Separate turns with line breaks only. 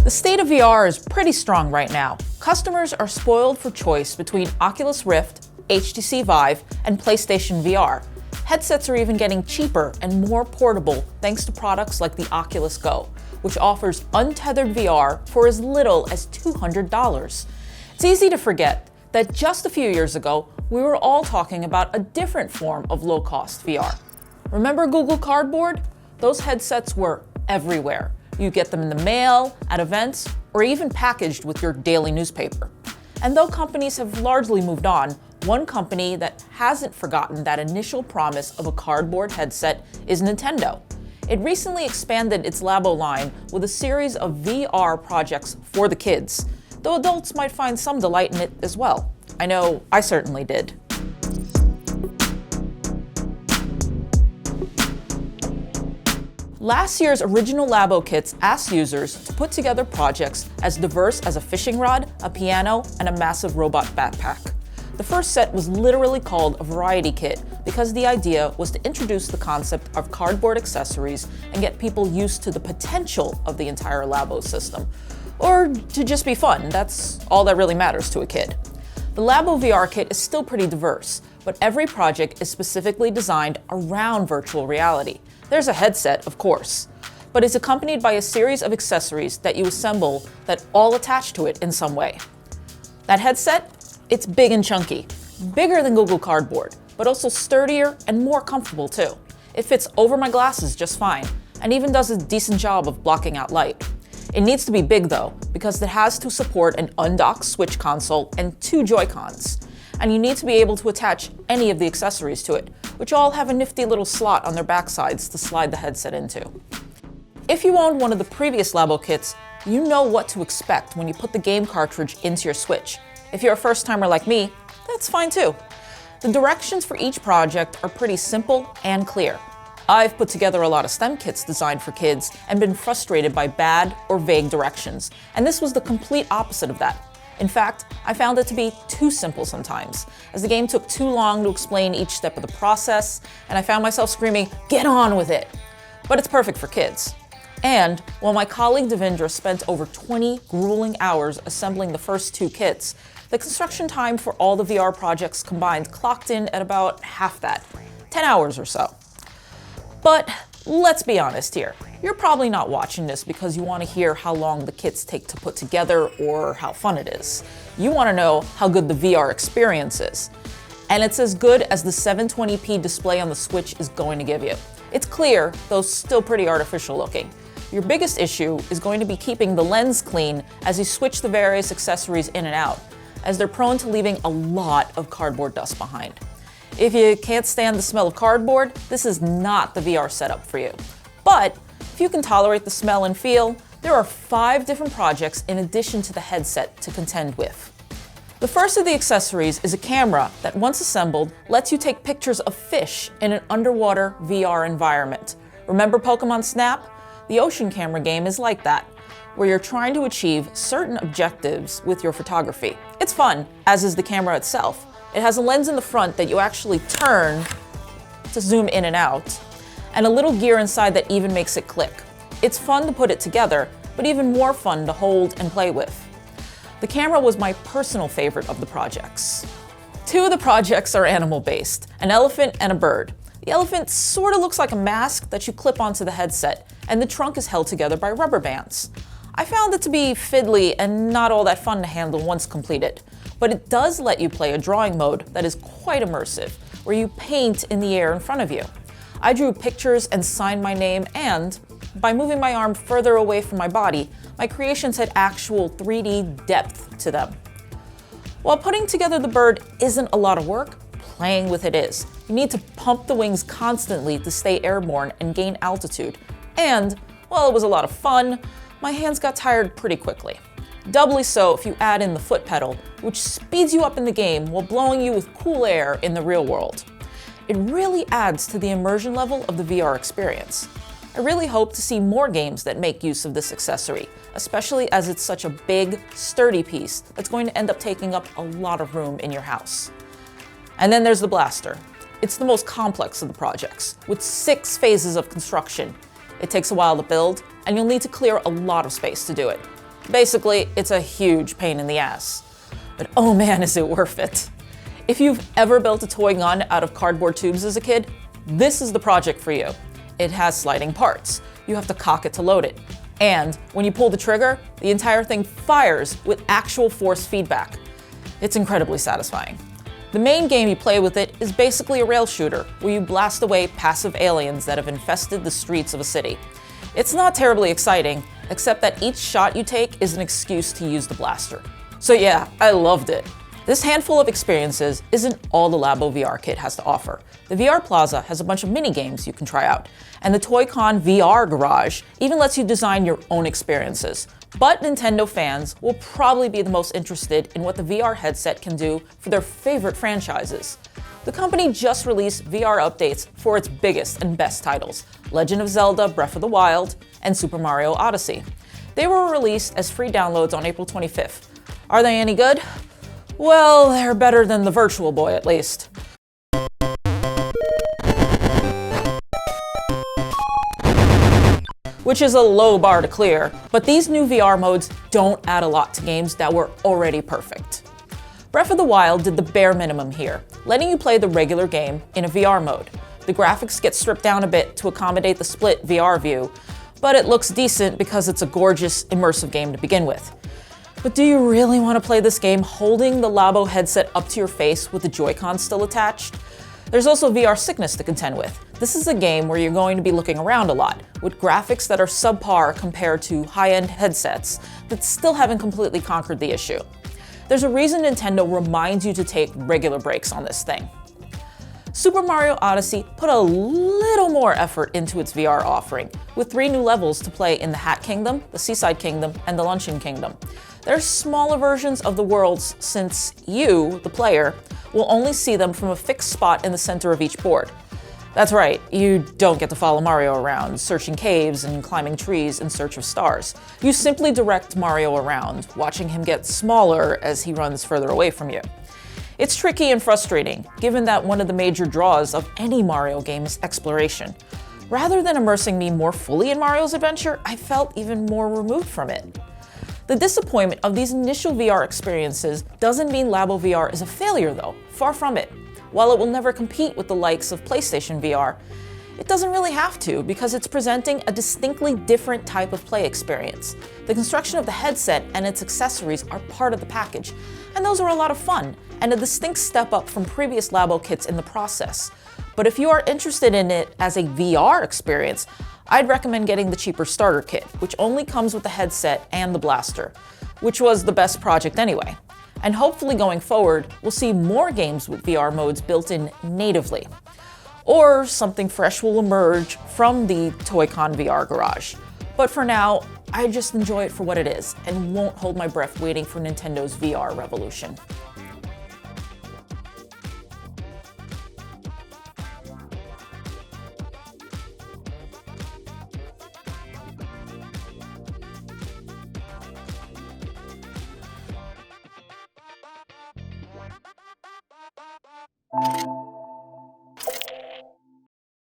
The state of VR is pretty strong right now. Customers are spoiled for choice between Oculus Rift, HTC Vive, and PlayStation VR. Headsets are even getting cheaper and more portable thanks to products like the Oculus Go, which offers untethered VR for as little as $200. It's easy to forget that just a few years ago, we were all talking about a different form of low-cost VR. Remember Google Cardboard? Those headsets were everywhere. You get them in the mail, at events, or even packaged with your daily newspaper. And though companies have largely moved on, one company that hasn't forgotten that initial promise of a cardboard headset is Nintendo. It recently expanded its Labo line with a series of VR projects for the kids, though adults might find some delight in it as well. I know I certainly did. Last year's original Labo kits asked users to put together projects as diverse as a fishing rod, a piano, and a massive robot backpack. The first set was literally called a variety kit because the idea was to introduce the concept of cardboard accessories and get people used to the potential of the entire Labo system. Or to just be fun, that's all that really matters to a kid. The Labo VR Kit is still pretty diverse, but every project is specifically designed around virtual reality. There's a headset, of course, but it's accompanied by a series of accessories that you assemble that all attach to it in some way. That headset? It's big and chunky, bigger than Google Cardboard, but also sturdier and more comfortable too. It fits over my glasses just fine, and even does a decent job of blocking out light. It needs to be big though, because it has to support an undocked Switch console and 2 Joy-Cons. And you need to be able to attach any of the accessories to it, which all have a nifty little slot on their backsides to slide the headset into. If you owned one of the previous Labo kits, you know what to expect when you put the game cartridge into your Switch. If you're a first-timer like me, that's fine too. The directions for each project are pretty simple and clear. I've put together a lot of STEM kits designed for kids and been frustrated by bad or vague directions, and this was the complete opposite of that. In fact, I found it to be too simple sometimes, as the game took too long to explain each step of the process, and I found myself screaming, "Get on with it!" But it's perfect for kids. And while my colleague Devindra spent over 20 grueling hours assembling the first 2 kits, the construction time for all the VR projects combined clocked in at about half that, 10 hours or so. But let's be honest here. You're probably not watching this because you want to hear how long the kits take to put together or how fun it is. You want to know how good the VR experience is. And it's as good as the 720p display on the Switch is going to give you. It's clear, though still pretty artificial looking. Your biggest issue is going to be keeping the lens clean as you switch the various accessories in and out, as they're prone to leaving a lot of cardboard dust behind. If you can't stand the smell of cardboard, this is not the VR setup for you. But if you can tolerate the smell and feel, there are 5 different projects in addition to the headset to contend with. The first of the accessories is a camera that, once assembled, lets you take pictures of fish in an underwater VR environment. Remember Pokemon Snap? The ocean camera game is like that, where you're trying to achieve certain objectives with your photography. It's fun, as is the camera itself. It has a lens in the front that you actually turn to zoom in and out, and a little gear inside that even makes it click. It's fun to put it together, but even more fun to hold and play with. The camera was my personal favorite of the projects. 2 of the projects are animal-based, an elephant and a bird. The elephant sort of looks like a mask that you clip onto the headset, and the trunk is held together by rubber bands. I found it to be fiddly and not all that fun to handle once completed, but it does let you play a drawing mode that is quite immersive, where you paint in the air in front of you. I drew pictures and signed my name, and by moving my arm further away from my body, my creations had actual 3D depth to them. While putting together the bird isn't a lot of work, playing with it is. You need to pump the wings constantly to stay airborne and gain altitude. And, while it was a lot of fun, my hands got tired pretty quickly. Doubly so if you add in the foot pedal, which speeds you up in the game while blowing you with cool air in the real world. It really adds to the immersion level of the VR experience. I really hope to see more games that make use of this accessory, especially as it's such a big, sturdy piece that's going to end up taking up a lot of room in your house. And then there's the blaster. It's the most complex of the projects, with 6 phases of construction. It takes a while to build, and you'll need to clear a lot of space to do it. Basically, it's a huge pain in the ass. But oh man, is it worth it. If you've ever built a toy gun out of cardboard tubes as a kid, this is the project for you. It has sliding parts. You have to cock it to load it. And when you pull the trigger, the entire thing fires with actual force feedback. It's incredibly satisfying. The main game you play with it is basically a rail shooter, where you blast away passive aliens that have infested the streets of a city. It's not terribly exciting, except that each shot you take is an excuse to use the blaster. So yeah, I loved it. This handful of experiences isn't all the Labo VR Kit has to offer. The VR Plaza has a bunch of mini games you can try out, and the Toy-Con VR Garage even lets you design your own experiences. But Nintendo fans will probably be the most interested in what the VR headset can do for their favorite franchises. The company just released VR updates for its biggest and best titles, Legend of Zelda Breath of the Wild and Super Mario Odyssey. They were released as free downloads on April 25th. Are they any good? Well, they're better than the Virtual Boy at least. Which is a low bar to clear, but these new VR modes don't add a lot to games that were already perfect. Breath of the Wild did the bare minimum here, letting you play the regular game in a VR mode. The graphics get stripped down a bit to accommodate the split VR view, but it looks decent because it's a gorgeous, immersive game to begin with. But do you really want to play this game holding the Labo headset up to your face with the Joy-Con still attached? There's also VR sickness to contend with. This is a game where you're going to be looking around a lot, with graphics that are subpar compared to high-end headsets that still haven't completely conquered the issue. There's a reason Nintendo reminds you to take regular breaks on this thing. Super Mario Odyssey put a little more effort into its VR offering, with 3 new levels to play in the Hat Kingdom, the Seaside Kingdom, and the Luncheon Kingdom. They're smaller versions of the worlds since you, the player, will only see them from a fixed spot in the center of each board. That's right, you don't get to follow Mario around, searching caves and climbing trees in search of stars. You simply direct Mario around, watching him get smaller as he runs further away from you. It's tricky and frustrating, given that one of the major draws of any Mario game is exploration. Rather than immersing me more fully in Mario's adventure, I felt even more removed from it. The disappointment of these initial VR experiences doesn't mean Labo VR is a failure though, far from it. While it will never compete with the likes of PlayStation VR, it doesn't really have to because it's presenting a distinctly different type of play experience. The construction of the headset and its accessories are part of the package, and those are a lot of fun, and a distinct step up from previous Labo kits in the process. But if you are interested in it as a VR experience, I'd recommend getting the cheaper starter kit, which only comes with the headset and the blaster, which was the best project anyway. And hopefully going forward, we'll see more games with VR modes built in natively. Or something fresh will emerge from the Toy-Con VR Garage. But for now, I just enjoy it for what it is, and won't hold my breath waiting for Nintendo's VR revolution.
You